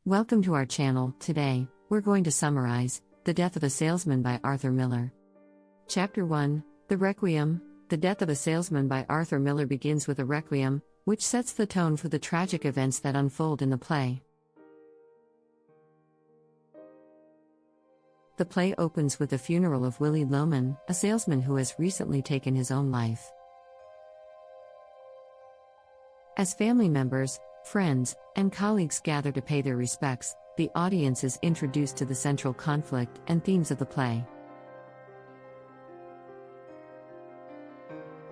Welcome to our channel. Today, we're going to summarize The Death of a Salesman by Arthur Miller. Chapter 1, The Requiem. The Death of a Salesman by Arthur Miller begins with a requiem, which sets the tone for the tragic events that unfold in the play. The play opens with the funeral of Willy Loman, a salesman who has recently taken his own life. As family members, friends, and colleagues gather to pay their respects, the audience is introduced to the central conflict and themes of the play.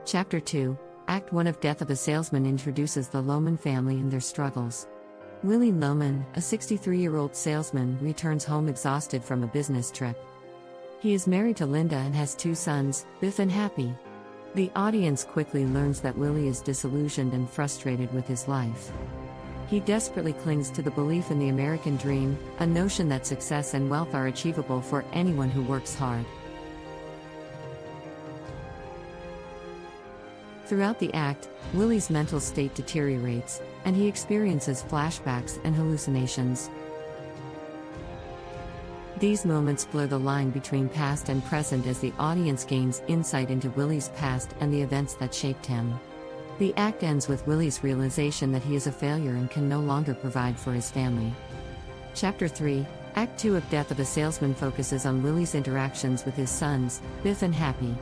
Chapter 2, Act 1 of Death of a Salesman introduces the Loman family and their struggles. Willy Loman, a 63-year-old salesman, returns home exhausted from a business trip. He is married to Linda and has two sons, Biff and Happy. The audience quickly learns that Willy is disillusioned and frustrated with his life. He desperately clings to the belief in the American dream, a notion that success and wealth are achievable for anyone who works hard. Throughout the act, Willy's mental state deteriorates, and he experiences flashbacks and hallucinations. These moments blur the line between past and present as the audience gains insight into Willy's past and the events that shaped him. The act ends with Willy's realization that he is a failure and can no longer provide for his family. Chapter 3, Act 2 of Death of a Salesman focuses on Willy's interactions with his sons, Biff and Happy.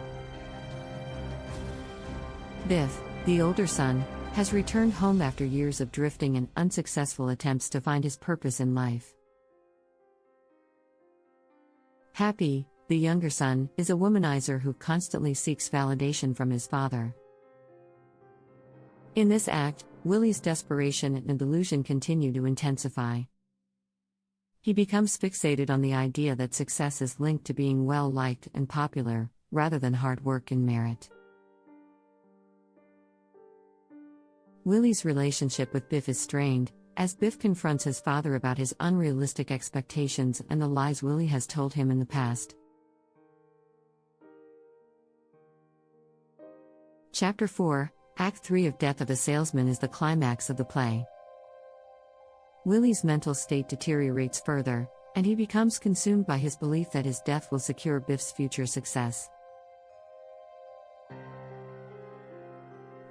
Biff, the older son, has returned home after years of drifting and unsuccessful attempts to find his purpose in life. Happy, the younger son, is a womanizer who constantly seeks validation from his father. In this act, Willy's desperation and delusion continue to intensify. He becomes fixated on the idea that success is linked to being well-liked and popular, rather than hard work and merit. Willy's relationship with Biff is strained, as Biff confronts his father about his unrealistic expectations and the lies Willy has told him in the past. Chapter 4, Act 3 of Death of a Salesman is the climax of the play. Willy's mental state deteriorates further, and he becomes consumed by his belief that his death will secure Biff's future success.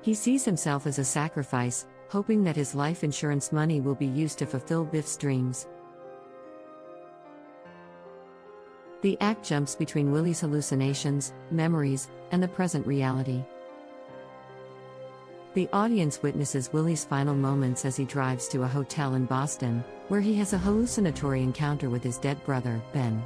He sees himself as a sacrifice, hoping that his life insurance money will be used to fulfill Biff's dreams. The act jumps between Willy's hallucinations, memories, and the present reality. The audience witnesses Willy's final moments as he drives to a hotel in Boston, where he has a hallucinatory encounter with his dead brother, Ben.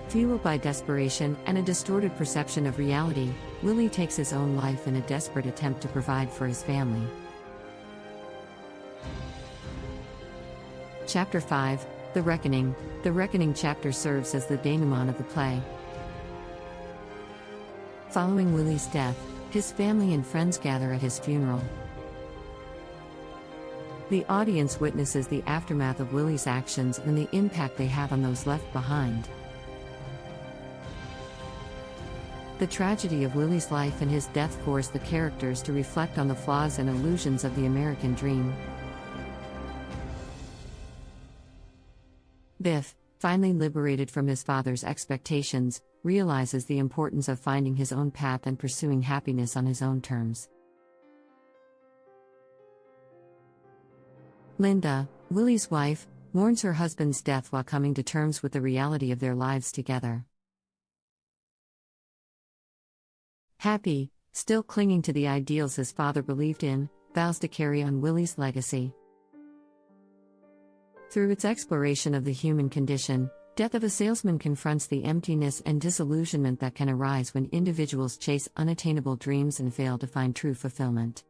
Fueled by desperation and a distorted perception of reality, Willy takes his own life in a desperate attempt to provide for his family. Chapter 5, The Reckoning. The Reckoning chapter serves as the denouement of the play. Following Willy's death, his family and friends gather at his funeral. The audience witnesses the aftermath of Willy's actions and the impact they have on those left behind. The tragedy of Willy's life and his death force the characters to reflect on the flaws and illusions of the American dream. Biff, finally liberated from his father's expectations, realizes the importance of finding his own path and pursuing happiness on his own terms. Linda, Willy's wife, mourns her husband's death while coming to terms with the reality of their lives together. Happy, still clinging to the ideals his father believed in, vows to carry on Willy's legacy. Through its exploration of the human condition, Death of a Salesman confronts the emptiness and disillusionment that can arise when individuals chase unattainable dreams and fail to find true fulfillment.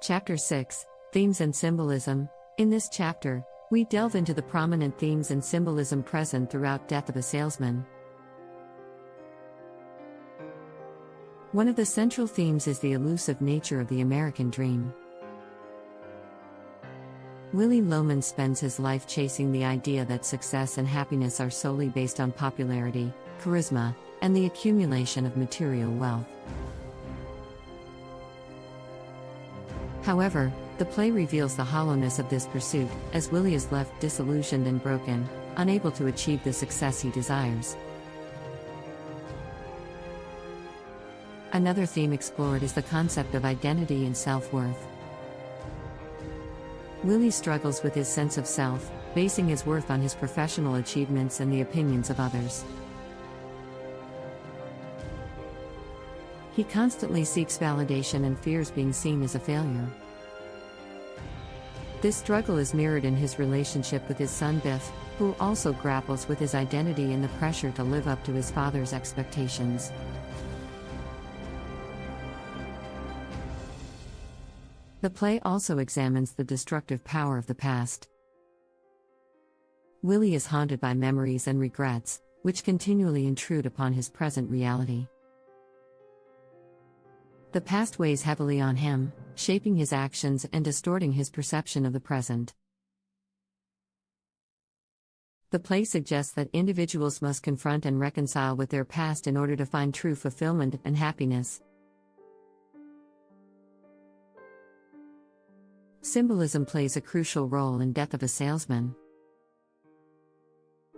Chapter 6, Themes and Symbolism. In this chapter, we delve into the prominent themes and symbolism present throughout Death of a Salesman. One of the central themes is the elusive nature of the American dream. Willy Loman spends his life chasing the idea that success and happiness are solely based on popularity, charisma, and the accumulation of material wealth. However, the play reveals the hollowness of this pursuit, as Willy is left disillusioned and broken, unable to achieve the success he desires. Another theme explored is the concept of identity and self-worth. Willy struggles with his sense of self, basing his worth on his professional achievements and the opinions of others. He constantly seeks validation and fears being seen as a failure. This struggle is mirrored in his relationship with his son Biff, who also grapples with his identity and the pressure to live up to his father's expectations. The play also examines the destructive power of the past. Willy is haunted by memories and regrets, which continually intrude upon his present reality. The past weighs heavily on him, shaping his actions and distorting his perception of the present. The play suggests that individuals must confront and reconcile with their past in order to find true fulfillment and happiness. Symbolism plays a crucial role in Death of a Salesman.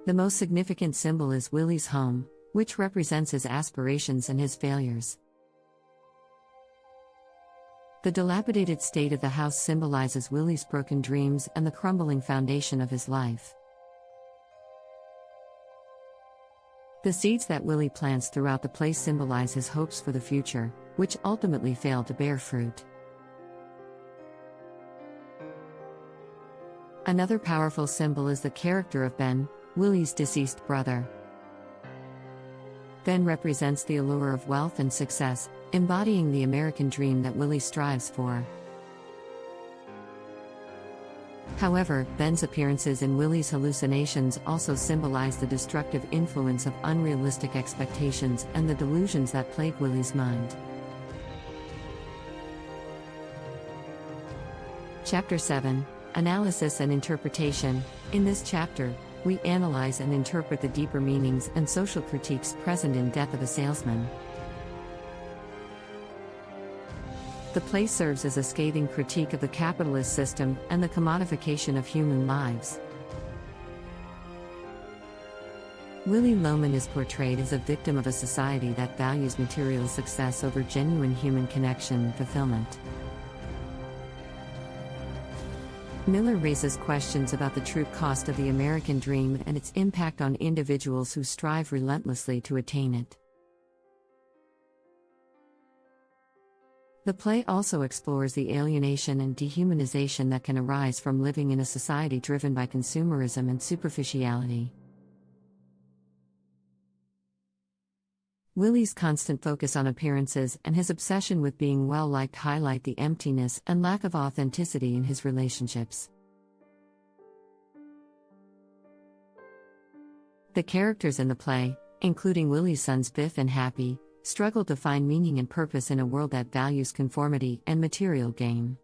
The most significant symbol is Willy's home, which represents his aspirations and his failures. The dilapidated state of the house symbolizes Willy's broken dreams and the crumbling foundation of his life. The seeds that Willy plants throughout the play symbolize his hopes for the future, which ultimately fail to bear fruit. Another powerful symbol is the character of Ben, Willy's deceased brother. Ben represents the allure of wealth and success, embodying the American dream that Willy strives for. However, Ben's appearances in Willy's hallucinations also symbolize the destructive influence of unrealistic expectations and the delusions that plague Willy's mind. Chapter 7: Analysis and Interpretation. In this chapter, we analyze and interpret the deeper meanings and social critiques present in Death of a Salesman. The play serves as a scathing critique of the capitalist system and the commodification of human lives. Willy Loman is portrayed as a victim of a society that values material success over genuine human connection and fulfillment. Miller raises questions about the true cost of the American dream and its impact on individuals who strive relentlessly to attain it. The play also explores the alienation and dehumanization that can arise from living in a society driven by consumerism and superficiality. Willy's constant focus on appearances and his obsession with being well-liked highlight the emptiness and lack of authenticity in his relationships. The characters in the play, including Willy's sons Biff and Happy, struggle to find meaning and purpose in a world that values conformity and material gain.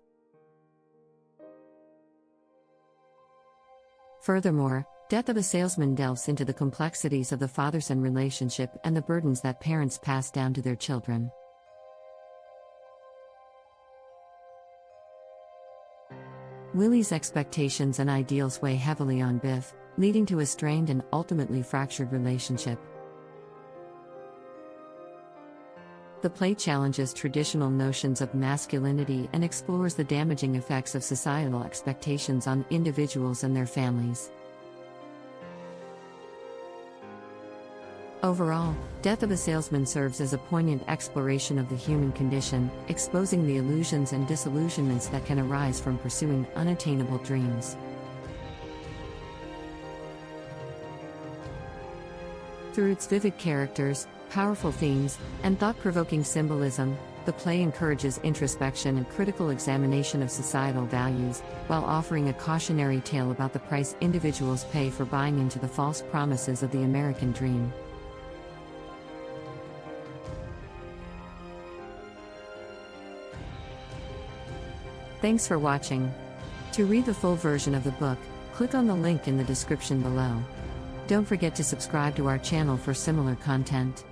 Furthermore, Death of a Salesman delves into the complexities of the father-son relationship and the burdens that parents pass down to their children. Willy's expectations and ideals weigh heavily on Biff, leading to a strained and ultimately fractured relationship. The play challenges traditional notions of masculinity and explores the damaging effects of societal expectations on individuals and their families. Overall, Death of a Salesman serves as a poignant exploration of the human condition, exposing the illusions and disillusionments that can arise from pursuing unattainable dreams. Through its vivid characters, powerful themes, and thought-provoking symbolism, the play encourages introspection and critical examination of societal values, while offering a cautionary tale about the price individuals pay for buying into the false promises of the American dream. Thanks for watching. To read the full version of the book, click on the link in the description below. Don't forget to subscribe to our channel for similar content.